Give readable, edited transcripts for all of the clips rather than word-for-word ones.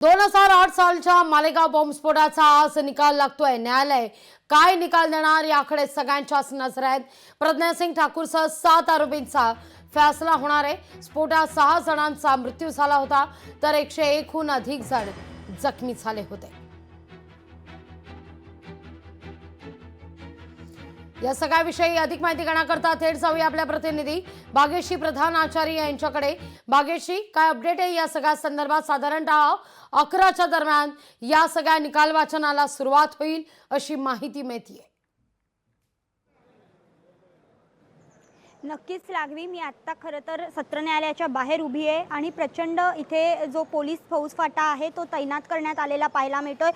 2008 सालच्या मालेगाव बॉम्बस्फोटाचा आज निकाल लागतोय। न्यायालय काय निकाल देणार याकडे सगळ्यांच्याच नजर आहेत। प्रज्ञा सिंग ठाकूरसह 7 आरोपींचा फैसला होणार आहे। स्फोटात 6 जणांचा मृत्यू झाला होता तर 101 हून अधिक जण जखमी झाले होते। या सगळ्याविषयी अधिक माहिती घेण्याकरता थेट जाऊया आपल्या प्रतिनिधी भाग्यश्री प्रधान आचार्य यांच्याकडे। भाग्यश्री, काय अपडेट आहे या सगळ्या संदर्भात? साधारणतः 11च्या दरम्यान या सगळ्या निकाल वाचनाला सुरुवात होईल अशी माहिती मिळते। नक्कीच लागवी, मी आत्ता खरं तर सत्र न्यायालयाच्या बाहेर उभी आहे आणि प्रचंड इथे जो पोलीस फौजफाटा आहे तो तैनात करण्यात आलेला पाहायला मिळतोय।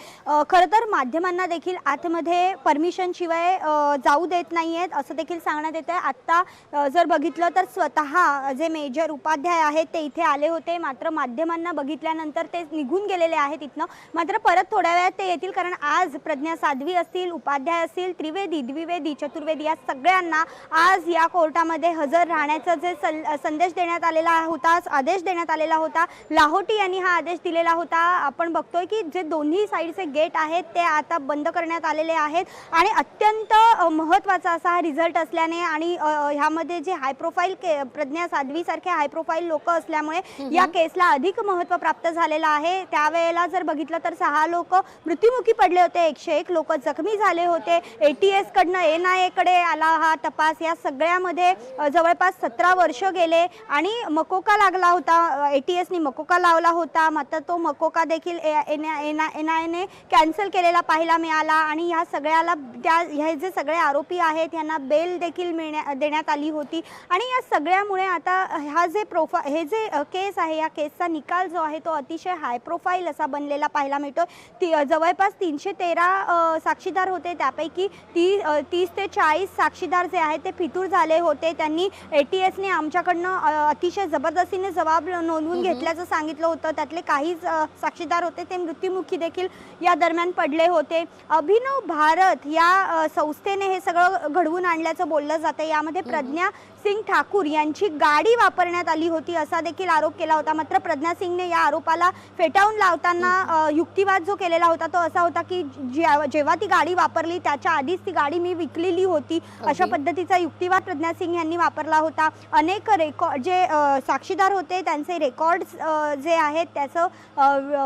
खरं तर माध्यमांना देखील आतमध्ये परमिशन शिवाय जाऊ देत नाहीयेत असं देखील सांगण्यात येतंय। आत्ता जर बघितलं तर स्वतः जे मेजर उपाध्याय आहेत ते इथे आले होते, मात्र माध्यमांना बघितल्यानंतर ते निघून गेलेले आहेत इथनं। मात्र परत थोड्या वेळात ते येतील, कारण आज प्रज्ञा साध्वी असतील, उपाध्याय असतील, त्रिवेदी, द्विवेदी, चतुर्वेदी या सगळ्यांना आज या कोर्टामध्ये हजर राहण्याचा जे संदेश देण्यात आलेला होता, आदेश देण्यात आलेला होता। लाहोटी यांनी हा आदेश दिलेला होता। आपण बघतोय की जे दोन्ही साइडचे गेट आहेत ते आता बंद करण्यात आलेले आहेत आणि अत्यंत महत्त्वाचा असा हा रिझल्ट असल्याने आणि ह्यामध्ये जे हाय प्रोफाईल प्रज्ञा साध्वी सारखे हाय प्रोफाईल लोक असल्यामुळे या केसला अधिक महत्त्व प्राप्त झालेलं आहे। त्यावेळेला जर बघितलं तर 6 लोक मृत्युमुखी पडले होते, 101 लोक जखमी झाले होते। ATS कडनं NIA कडे आला हा तपास। या सगळ्यामध्ये जवळपास 17 वर्ष गेले आणि मकोका लागला होता। ATS ने मकोका लावला होता, मात्र तो मकोका देखील NIA ने कॅन्सल केलेला पाहायला मिळाला आणि ह्या सगळ्याला हे जे सगळे आरोपी आहेत यांना बेल देखील देण्यात आली होती। आणि या सगळ्यामुळे आता हे जे केस आहे या केसचा निकाल जो आहे तो अतिशय हाय प्रोफाईल असा बनलेला पाहायला मिळतो। जवळपास 313 साक्षीदार होते, त्यापैकी 30 ते 40 साक्षीदार जे आहेत ते फितूर झाले होते। त्यांनी ATS ने आमच्याकडनं अतिशय जबरदस्तीने जबाब नोंदवून घेतल्याचं सांगितलं होतं। त्यातले काही साक्षीदार होते ते मृत्युमुखी देखील या दरम्यान पडले होते। अभिनव भारत या संस्थेने हे सगळं घडवून आणल्याचं बोललं जातं। यामध्ये प्रज्ञा सिंग ठाकूर यांची गाडी वापरण्यात आली होती असा देखील आरोप केला होता। मात्र प्रज्ञा सिंगने या आरोपाला फेटाळून लावताना युक्तिवाद जो केलेला होता तो असा होता की जेव्हा ती गाडी वापरली त्याच्या आधीच ती गाडी मी विकलेली होती, अशा पद्धतीचा युक्तिवाद प्रज्ञा सिंग यांनी वापरला होता। अनेक जे साक्षीदार होते त्यांचे रेकॉर्ड्स जे आहेत त्याचं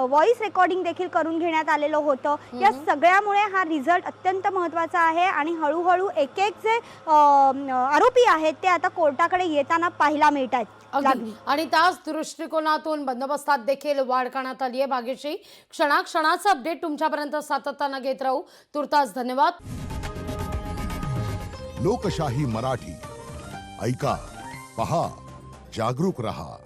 व्हॉइस रेकॉर्डिंग देखील करून घेण्यात आलेलं होतं। या सगळ्यामुळे हा रिझल्ट अत्यंत महत्त्वाचा आहे आणि हळूहळू एक जे आरोपी आहेत ते आता कोर्टाकडे येताना पाहायला मिळतात। आणि त्याच दृष्टिकोनातून बंदोबस्तात देखील वाढ करण्यात आली आहे। भाग्यश्री, क्षणाक्षणाचा अपडेट तुमच्यापर्यंत सातत्याने घेत राहू। तुर्तास धन्यवाद। लोकशाही मराठी ऐका, पहा, जागरूक रहा।